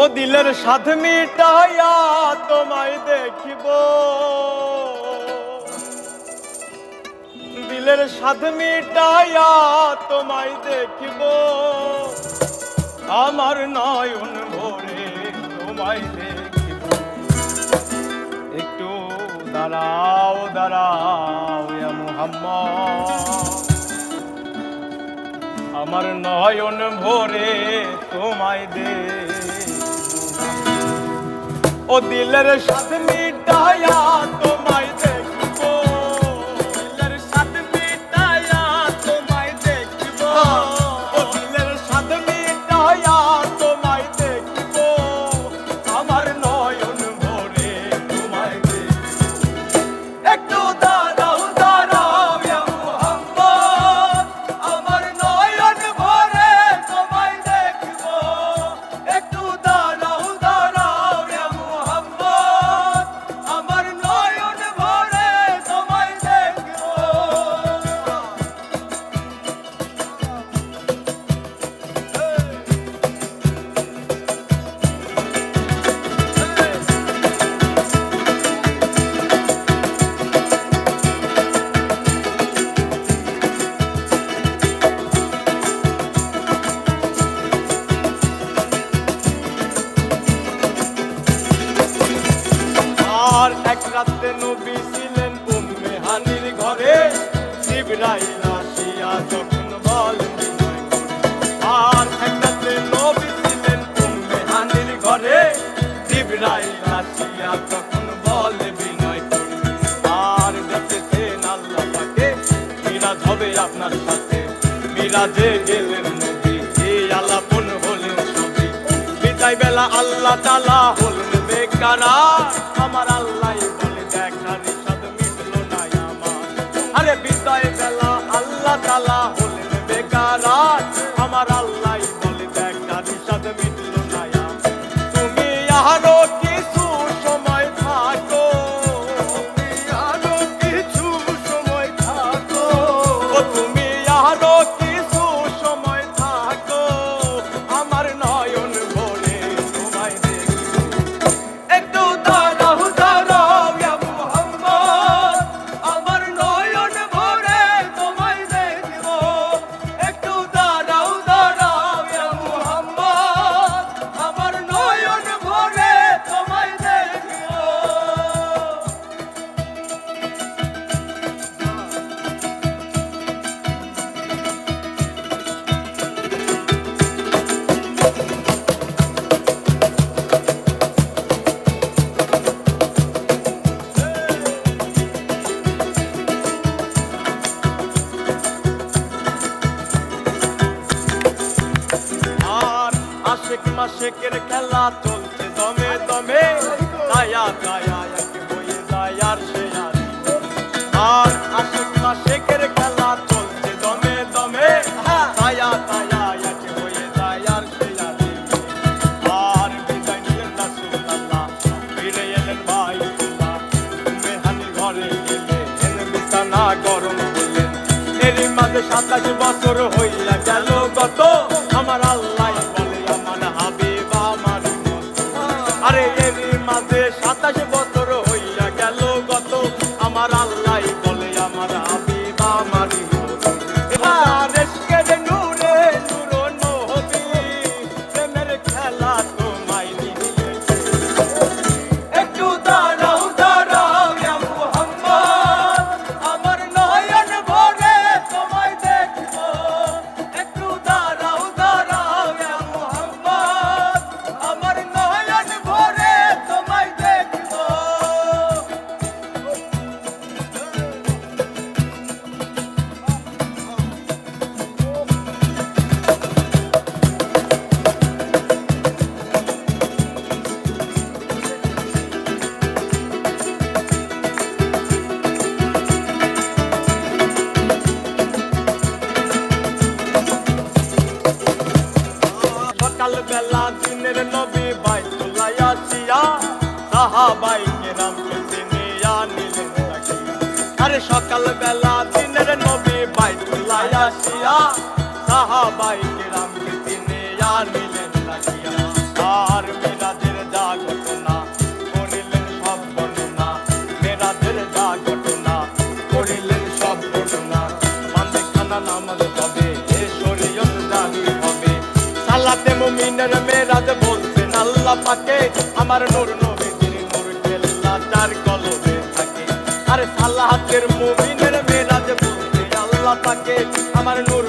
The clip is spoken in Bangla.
ও দিলের স্বাদ মিটাইয়া তোমায় দেখিব, দিলের স্বাদ মিটাইয়া তোমায় দেখিব, আমার নয়ন ভরে তোমায় দেখিব। একটু দাঁড়াও দাঁড়াও ইয়া মুহাম্মদ, আমার নয়ন ভরে তোমায় দেখিব। ও দিলের স্বাদ মিটাইয়া তোমায় দেখিব, দিলের স্বাদ মিটাইয়া তোমায় দেখিব, ও দিলের স্বাদ মিটাইয়া তোমায় দেখিব, আমার নয়ন ভরে তোমায় দেখিব। একটু দাঁড়াও দাঁড়াও ইয়া মুহাম্মদ, আমার নয়ন ভরে তোমায় দেখিব। একটু দাঁড়াও দাঁড়াও ইয়া মুহাম্মদ, আমার নয়ন ভরে তোমায় দেখিব। আর এক রাতে নবী ছিলেন উম্মে হানির ঘরে, জিবরাইল আসিয়া যখন বলেন বিনয় করে। আর এক রাতে নবী ছিলেন উম্মে হানির ঘরে, জিবরাইল আসিয়া যখন বলে বিনয় করে। আর দেখেছেন আল্লাহ পাকে মিরাজ হবে আপনার সাথে, মিরাজে গেলেন নবী এই আলাপন হলেন সবই। বিদায় বেলা আল্লাহ তাআলা হলেন বেকারার, আমার আল্লাহ বলে দেখার স্বাদ মিটলো না আমার। আরে বিদায় বেলা আল্লাহ তাআলা হলেন বেকারার, আমার আল্লাহ বলে দেখার স্বাদ মিটলো না আমার। তুমি আরো কিছু সময় থাকো, তুমি আরো কিছু সময় থাকো, ও তুমি আরো কিছু সময় থাকো, আমার নয়ন ভরে তোমায় দেখিব। একটু দাঁড়াও দাঁড়াও ইয়া মুহাম্মদ, আমার নয়ন ভরে তোমায় দেখিব। একটু দাঁড়াও দাঁড়াও ইয়া মুহাম্মদ, আমার নয়ন ভরে তোমায় দেখিব। আর আশেক মাশেকের খেলা চলছে দমে দমে, দায়া দায়া এক হয়ে যায় আর সে আর। আর আশেক মাশেকের খেলা চলছে দমে দমে, দায়া দায়া এক হয়ে যায় আর সে আর। আর বিদায় নিলেন রাসূলুল্লাহ, ফিরে এলেন বাইতুল্লাহ, উম্মে হানির ঘরে গেলেন বিছানা গরম করলেন। এরই মাঝে 27 বছর হইয়া গেল গত, আমার আল্লাহ বলে আমার হাবিব আমার মতো। আরে এরই মাঝে 27 বছর হইয়া গেল গত, আমার আল্লাহ বলে আমার হাবিব আমার মতো। এবার এসকের নূরে নূর নবী, প্রেমের খেলা তোমায় নিয়ে। একটু দাঁড়াও দাঁড়াও ইয়া মুহাম্মদ, আমার নয়ন ভরে তোমায় দেখিব। একটু দাঁড়াও দাঁড়াও ইয়া মুহাম্মদ, আমার নয়ন ভরে তোমায় দেখিব। সকালবেলা দিনের নবী বাইতুল্লাহ আসিয়া, সাহাবাই কেরামকে চিনিয়া নিলেন তাকিয়া। আরে সকালবেলা দিনের নবী বাইতুল্লাহ আসিয়া, সাহাবাই কেরামকে চিনিয়া নিলেন তাকিয়া। আর আল্লাহ পাকে আমার নূর নবীজির নূর কেল্লা চার কলবে থাকে আরে সালাতের মুমিনের মেরাজ বলতে আল্লাহ পাকে আমার নূর